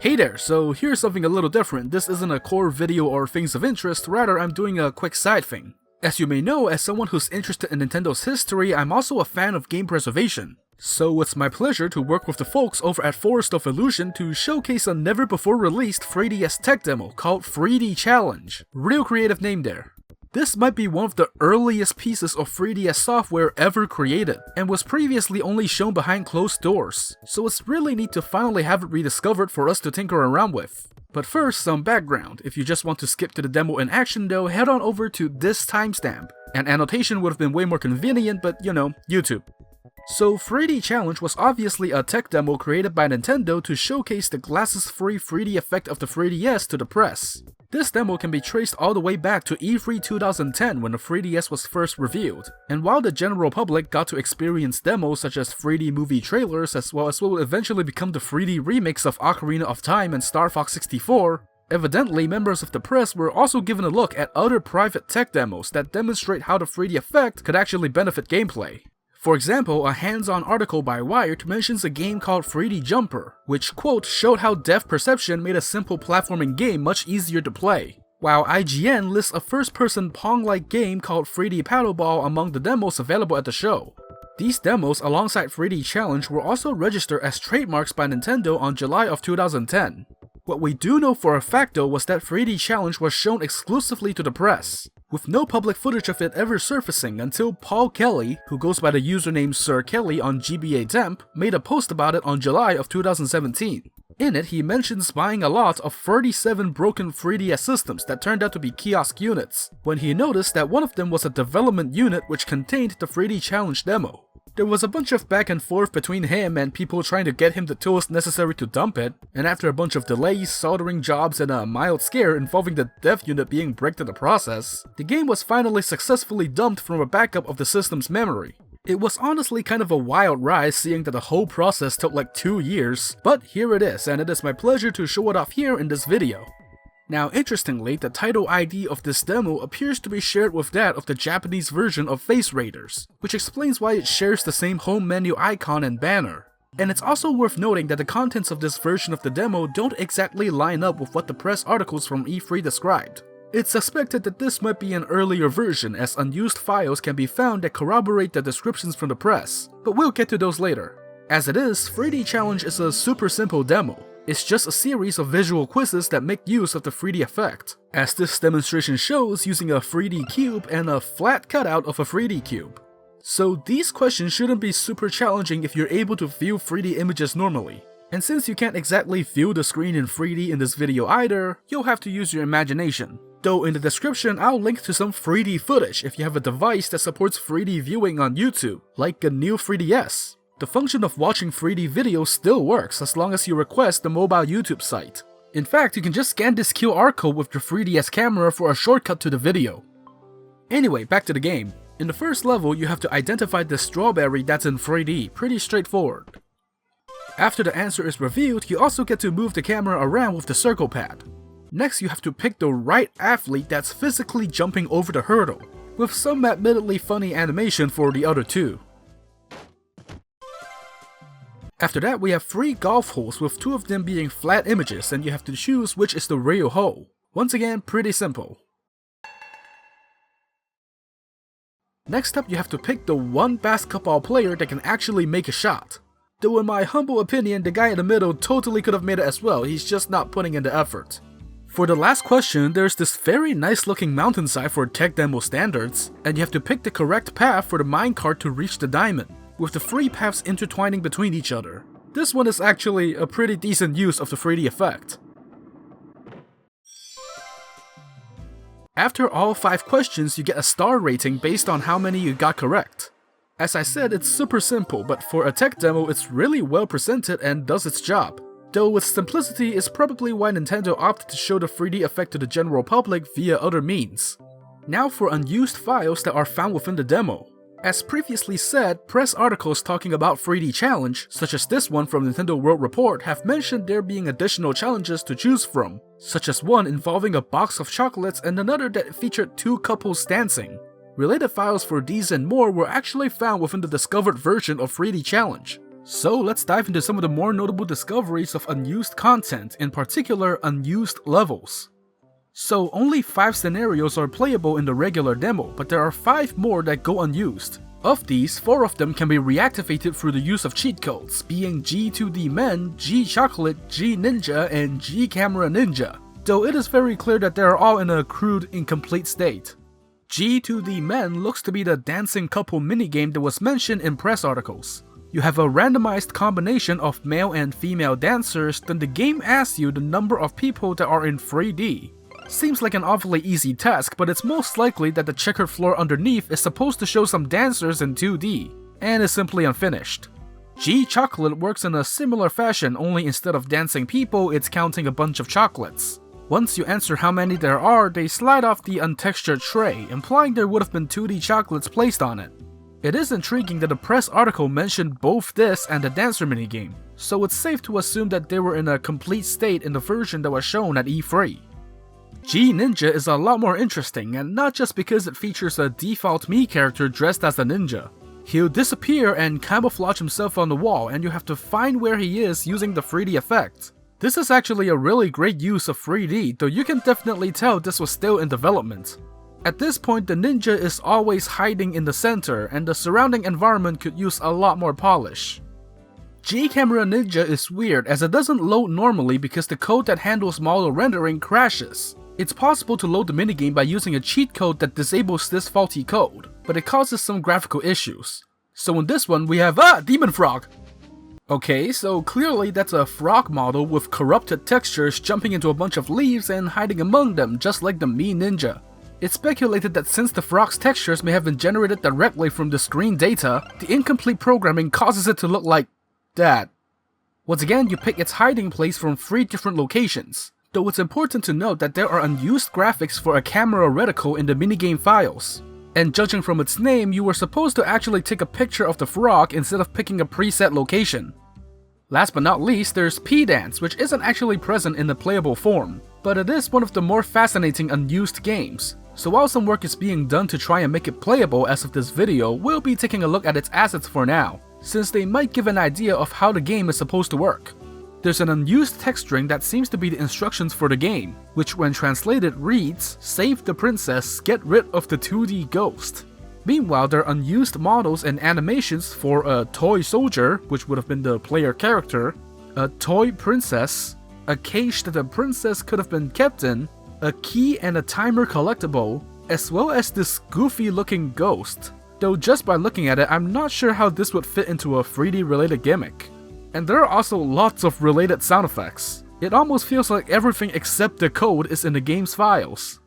Hey there, so here's something a little different. This isn't a core video or things of interest, rather I'm doing a quick side thing. As you may know, as someone who's interested in Nintendo's history, I'm also a fan of game preservation. So it's my pleasure to work with the folks over at Forest of Illusion to showcase a never before released 3DS tech demo called 3D Challenge. Real creative name there. This might be one of the earliest pieces of 3DS software ever created, and was previously only shown behind closed doors, so it's really neat to finally have it rediscovered for us to tinker around with. But first, some background. If you just want to skip to the demo in action though, head on over to this timestamp. An annotation would have been way more convenient, but you know, YouTube. So 3D Challenge was obviously a tech demo created by Nintendo to showcase the glasses-free 3D effect of the 3DS to the press. This demo can be traced all the way back to E3 2010 when the 3DS was first revealed, and while the general public got to experience demos such as 3D movie trailers as well as what would eventually become the 3D remix of Ocarina of Time and Star Fox 64, evidently members of the press were also given a look at other private tech demos that demonstrate how the 3D effect could actually benefit gameplay. For example, a hands-on article by Wired mentions a game called 3D Jumper, which, quote, showed how depth perception made a simple platforming game much easier to play, while IGN lists a first-person Pong-like game called 3D Paddleball among the demos available at the show. These demos alongside 3D Challenge were also registered as trademarks by Nintendo on July of 2010. What we do know for a fact though was that 3D Challenge was shown exclusively to the press, with no public footage of it ever surfacing until Paul Kelly, who goes by the username Sir Kelly on GBA Temp, made a post about it on July of 2017. In it, he mentions buying a lot of 37 broken 3DS systems that turned out to be kiosk units, when he noticed that one of them was a development unit which contained the 3D Challenge demo. There was a bunch of back and forth between him and people trying to get him the tools necessary to dump it, and after a bunch of delays, soldering jobs, and a mild scare involving the dev unit being bricked in the process, the game was finally successfully dumped from a backup of the system's memory. It was honestly kind of a wild ride seeing that the whole process took like 2 years, but here it is, and it is my pleasure to show it off here in this video. Now interestingly, the title ID of this demo appears to be shared with that of the Japanese version of Face Raiders, which explains why it shares the same home menu icon and banner. And it's also worth noting that the contents of this version of the demo don't exactly line up with what the press articles from E3 described. It's suspected that this might be an earlier version, as unused files can be found that corroborate the descriptions from the press, but we'll get to those later. As it is, 3D Challenge is a super simple demo. It's just a series of visual quizzes that make use of the 3D effect, as this demonstration shows using a 3D cube and a flat cutout of a 3D cube. So these questions shouldn't be super challenging if you're able to view 3D images normally. And since you can't exactly view the screen in 3D in this video either, you'll have to use your imagination. Though in the description I'll link to some 3D footage if you have a device that supports 3D viewing on YouTube, like a new 3DS. The function of watching 3D videos still works as long as you request the mobile YouTube site. In fact, you can just scan this QR code with your 3DS camera for a shortcut to the video. Anyway, back to the game. In the first level, you have to identify the strawberry that's in 3D, pretty straightforward. After the answer is revealed, you also get to move the camera around with the circle pad. Next, you have to pick the right athlete that's physically jumping over the hurdle, with some admittedly funny animation for the other two. After that, we have 3 golf holes with 2 of them being flat images, and you have to choose which is the real hole. Once again, pretty simple. Next up, you have to pick the one basketball player that can actually make a shot. Though in my humble opinion, the guy in the middle totally could have made it as well, he's just not putting in the effort. For the last question, there's this very nice looking mountainside for tech demo standards, and you have to pick the correct path for the minecart to reach the diamond, with the 3 paths intertwining between each other. This one is actually a pretty decent use of the 3D effect. After all 5 questions, you get a star rating based on how many you got correct. As I said, it's super simple, but for a tech demo, it's really well presented and does its job. Though its simplicity is probably why Nintendo opted to show the 3D effect to the general public via other means. Now for unused files that are found within the demo. As previously said, press articles talking about 3D Challenge, such as this one from Nintendo World Report, have mentioned there being additional challenges to choose from, such as one involving a box of chocolates and another that featured 2 couples dancing. Related files for these and more were actually found within the discovered version of 3D Challenge. So let's dive into some of the more notable discoveries of unused content, in particular unused levels. So only 5 scenarios are playable in the regular demo, but there are 5 more that go unused. Of these, 4 of them can be reactivated through the use of cheat codes, being G2D Men, G Chocolate, G Ninja, and G Camera Ninja, though it is very clear that they are all in a crude, incomplete state. G2D Men looks to be the dancing couple minigame that was mentioned in press articles. You have a randomized combination of male and female dancers, then the game asks you the number of people that are in 3D. Seems like an awfully easy task, but it's most likely that the checkered floor underneath is supposed to show some dancers in 2D, and is simply unfinished. G Chocolate works in a similar fashion, only instead of dancing people, it's counting a bunch of chocolates. Once you answer how many there are, they slide off the untextured tray, implying there would have been 2D chocolates placed on it. It is intriguing that the press article mentioned both this and the dancer minigame, so it's safe to assume that they were in a complete state in the version that was shown at E3. G Ninja is a lot more interesting, and not just because it features a default Mii character dressed as a ninja. He'll disappear and camouflage himself on the wall, and you have to find where he is using the 3D effect. This is actually a really great use of 3D, though you can definitely tell this was still in development. At this point, the ninja is always hiding in the center, and the surrounding environment could use a lot more polish. G Camera Ninja is weird as it doesn't load normally because the code that handles model rendering crashes. It's possible to load the minigame by using a cheat code that disables this faulty code, but it causes some graphical issues. So in this one we have Demon Frog! Okay, so clearly that's a frog model with corrupted textures jumping into a bunch of leaves and hiding among them, just like the Mii Ninja. It's speculated that since the frog's textures may have been generated directly from the screen data, the incomplete programming causes it to look like that. Once again, you pick its hiding place from 3 different locations, though it's important to note that there are unused graphics for a camera reticle in the minigame files. And judging from its name, you were supposed to actually take a picture of the frog instead of picking a preset location. Last but not least, there's P-Dance, which isn't actually present in the playable form, but it is one of the more fascinating unused games. So while some work is being done to try and make it playable as of this video, we'll be taking a look at its assets for now, since they might give an idea of how the game is supposed to work. There's an unused text string that seems to be the instructions for the game, which when translated reads, "Save the princess, get rid of the 2D ghost." Meanwhile, there are unused models and animations for a toy soldier, which would have been the player character, a toy princess, a cage that the princess could have been kept in, a key and a timer collectible, as well as this goofy looking ghost. Though just by looking at it, I'm not sure how this would fit into a 3D related gimmick. And there are also lots of related sound effects. It almost feels like everything except the code is in the game's files.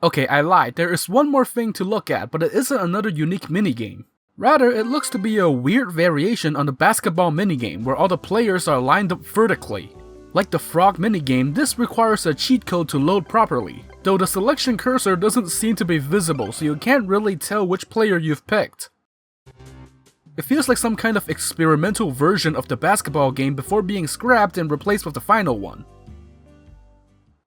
Okay, I lied, there is one more thing to look at, but it isn't another unique minigame. Rather, it looks to be a weird variation on the basketball minigame where all the players are lined up vertically. Like the frog minigame, this requires a cheat code to load properly, though the selection cursor doesn't seem to be visible, so you can't really tell which player you've picked. It feels like some kind of experimental version of the basketball game before being scrapped and replaced with the final one.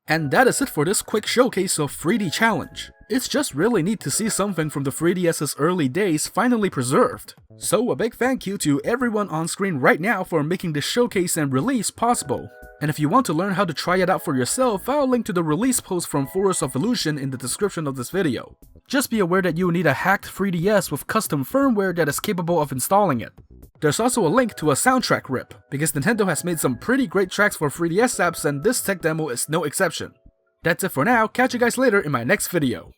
And that is it for this quick showcase of 3D Challenge. It's just really neat to see something from the 3DS's early days finally preserved. So a big thank you to everyone on screen right now for making this showcase and release possible. And if you want to learn how to try it out for yourself, I'll link to the release post from Forest of Illusion in the description of this video. Just be aware that you will need a hacked 3DS with custom firmware that is capable of installing it. There's also a link to a soundtrack rip, because Nintendo has made some pretty great tracks for 3DS apps and this tech demo is no exception. That's it for now, catch you guys later in my next video.